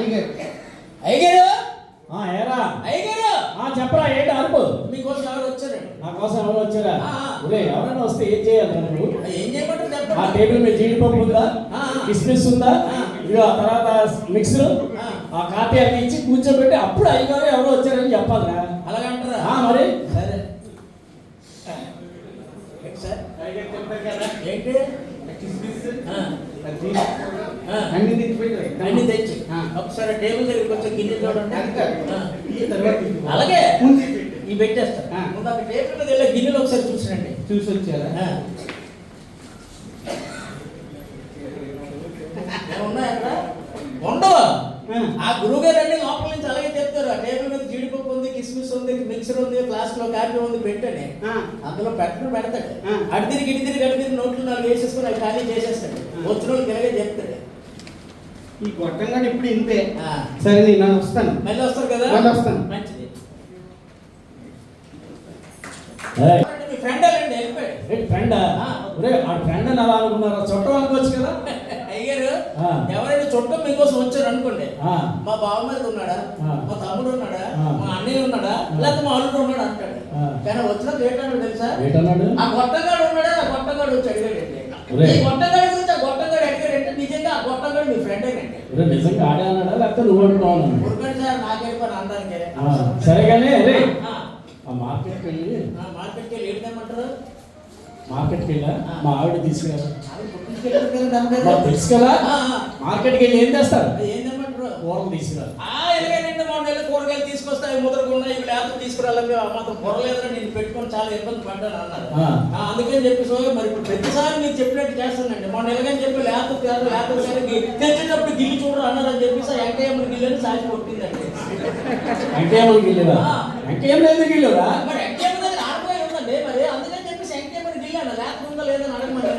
అయ్యగారు అయ్యగారు ఏరా అయ్యగారు చెప్పరా ఏంటి అరుపు? మీకోసం ఎవరు వచ్చారండి? నా కోసం ఎవరు వచ్చారా? ఎవరైనా వస్తే ఏం చేయాలి నువ్వు? ఏం చేయమంటారు చెప్పండి. ఆ టేబుల్ మీద జీడిపప్పు ఉందా, కిస్మిస్ ఉందా, ఇక తర్వాత మిక్సర్, ఆ కాఫీ అన్ని ఇచ్చి కూర్చోబెట్టి అప్పుడు అయ్యగారు ఎవరో వచ్చారని చెప్పాలిరా. అలాగంటారా? మరి సరే ఏంటి అన్ని తెచ్చి ఒకసారి టేబుల్ దగ్గర కొంచెం గిన్నె చూడండి. అలాగే ఇవి పెట్టేస్తా. ముందు ఆ టేబుల్ మీద వెళ్ళే గిన్నెలు ఒకసారి చూసినండి. చూసి వచ్చారా? ఉన్నాయా అక్కడ? ఉండవా? ఆ గురువు గారు అన్ని లోపల నుంచి అలాగే చెప్తారు. ఆ టేబుల్ మీద జీడిపప్పు ఉంది, కిస్మిస్ ఉంది, మిక్సర్ ఉంది, ఫ్లాస్క్ లో కాఫీ ఉంది పెట్టండి. అందులో పెడతాడు. అడిదిరికి అడిదిరికి నోట్లు 4 వేసేసుకుని అవి ఖాళీ చేసేస్తాడు. వచ్చిన వాళ్ళకి ఇలాగే చెప్తాడు. ఈ గొట్టంగా ఇప్పుడు ఇంతే. సరే నేను వస్తాను. మళ్ళీ వస్తారు కదా? మళ్ళీ వస్తాను. మంచిది. మీ ఫ్రెండ్ అండి వెళ్ళిపోయాడు. ఫ్రెండ్ ఫ్రెండ్ అని అలా అనుకున్నారా? చుట్టం అనుకోవచ్చు కదా. అయ్యారు ఎవరైనా చుట్టం మీకోసం వచ్చారు అనుకోండి, మా బావమరిది ఉన్నాడా, మా తమ్ముడు ఉన్నాడా, మా అన్నయ్య ఉన్నాడా, లేకపోతే మా అల్లుడు ఉన్నాడు అంటాడు. కానీ వచ్చిన ఏంటన్నాడు తెలుసా? ఆ గొట్టగాడు ఉన్నాడా? ఆ గొట్టగాడు వచ్చి అడిగాడండి. ఈ గొట్టగాడి గురించి ఆ గొట్టగాడు అడిగాడంటే నిజంగా ఆ గొట్టగాడు మీ ఫ్రెండ్ అండి. నిజంగా ఆడే అన్నాడా లేకపోతే నువ్వు అనుకోవాలి? ఊరుకోండి సార్, నాకేం పని అనడానికి. సరే కానీ మార్కెట్కి వెళ్ళి ఏంటంటారు? మార్కెట్కి వెళ్ళా మా ఆవిడ తీసుకెళ్ళారు. తెలుసు కదా, మార్కెట్కి వెళ్ళి ఏం చేస్తారు? ఏంటంటారు? కూరలు తీసుకురారు. ఎలాగైనా 3 నెలలు కూరగాయలు తీసుకొస్తాయి, ముద్రకున్నాయి, ఇవి లేకపోతే తీసుకురాలి. మాత్రం పొరలేదని నేను పెట్టుకొని చాలా ఇబ్బంది పడ్డాను అన్నారు. అందుకని చెప్పేసి మరి ఇప్పుడు ప్రతిసారి మీరు చెప్పినట్టు చేస్తానండి. మొన్న ఎలాగని చెప్పి లేకపోతే తెచ్చేటప్పుడు గిల్లి చూడరు అన్నారని చెప్పేసి వెంకయ్యమ్మ గిల్లని సాగి కొట్టిందండి. వెంకయ్యమ్మ గిల్లిరా? వెంకయ్యమ్మ ఎందుకు గిల్లురా? మరి వెంకయ్యమ్మ దగ్గర ఆడపోయి ఉందండి. మరి అందుకని చెప్పేసి వెంకయ్యమ్మని గిల్లాను. లేకపోతే లేదని అడగమని.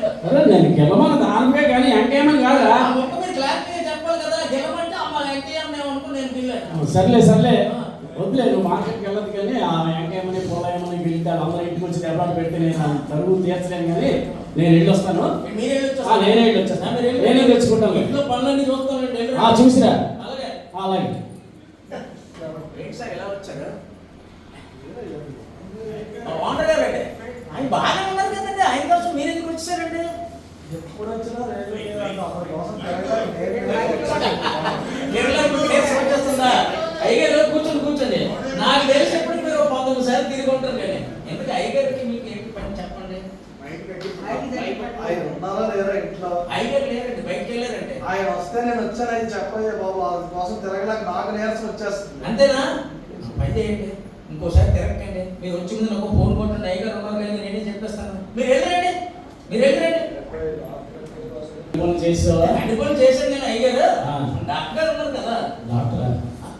నేను గెలమని ఆడపోయే కానీ వెంకయ్యమ్మని కాదా? ఒక్క మీరు క్లారిటీగా చెప్పాలి కదా. గెలమంటే అమ్మ వెంకయ్యమ్మ ఏమనుకో నేను గిల్లాను. సర్లే వద్దులే, నువ్వు మార్కెట్కి వెళ్ళదు కానీ ఆ వెంకయ్యమ్మని పొలయమ్మని గిల్లితే అందరూ ఇంటికి వచ్చి దెబ్బలు పెడితే నేను తరుగు తీర్చలేను కానీ నేను వెళ్ళొస్తాను. నేనే వెళ్ళొచ్చాను. నేనే తెచ్చుకుంటాను. ఇంట్లో పనులన్నీ చూస్తానండి. చూసిరా? అలాగే ఎలా వచ్చారు? ఓనర్ గారండి, ఆయన బాగానే ఉన్నారు కదండి. ఆయన కోసం మీరు ఎందుకు వచ్చారండి? ఎప్పుడు వచ్చినా వచ్చేస్తుందా? అయ్యగారు కూర్చోండి. నాకు తెలిసినప్పుడు మీరు 19 సార్లు తిరిగి ఉంటారు కానీ ఎందుకు అయ్యగారికి మీకు ఏంటి పని చెప్పండి. అయ్యగారు లేరండి, బయటకు వెళ్ళారండి. ఆయన వస్తే నేను వచ్చానని చెప్పయ్యా బాబు. ఆయన కోసం తిరగలేక నాకు నీరసం వచ్చేస్తుంది. అంతేనా? పని చేయండి, ఇంకోసారి తిరగకండి. మీరు వచ్చి ముందు ఒక ఫోన్ కొట్టండి. అయ్యగారు ఉన్నారు లేదు, నేనే చెప్పేస్తాను. మీరు వెళ్ళరండి. అన్ని పనులు చేశాను నేను. అయ్యగారు డాక్టర్ గారు ఉన్నారు కదా.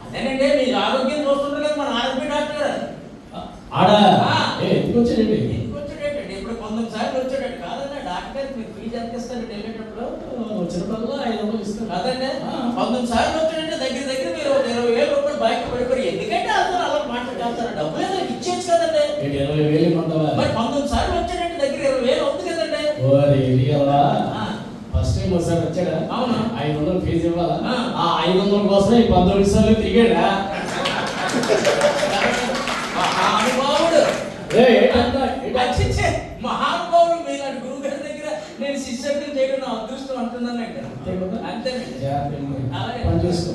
అదేనండి, మీ ఆరోగ్యం చూస్తుంటారు కదా మన ఆరోగ్య డాక్టర్ గారు. ఎందుకు వచ్చాడండి? ఇప్పుడు 19 సార్లు వచ్చాడండి. కాదన్నా డాక్టర్ గారికి మీరు ఫీజు ఎంత ఇస్తారండి వెళ్ళేటప్పుడు? వచ్చినప్పుడు 500 ఇస్తాను. కాదండి, 19 సార్లు వచ్చాడంటే దగ్గర మీరు 20,000 రూపాయలు బయట పడిపోయి ఎందుకంటే అందరూ అలా మాట్లాడతారు. డబ్బులు ఏదో ఇచ్చేచ్చు కదండి. 20,000 ఇమ్మంటావా? మరి 19 సార్లు వచ్చాడంటే దగ్గర 20,000 అవుతుంది కదండి. ఫస్ట్ టైం ఒకసారి వచ్చాడా? అవును. 500 ఫీజు ఇవ్వాలా? ఆ 500 కోసం 19 సార్లు తిరిగాడా? మహానుభావుడు మీలాంటి గురువు గారి దగ్గర నేను శిష్యత్వం చేయడం నా అదృష్టం అంటున్నానండి. అంతేనండి. పని చూసుకో.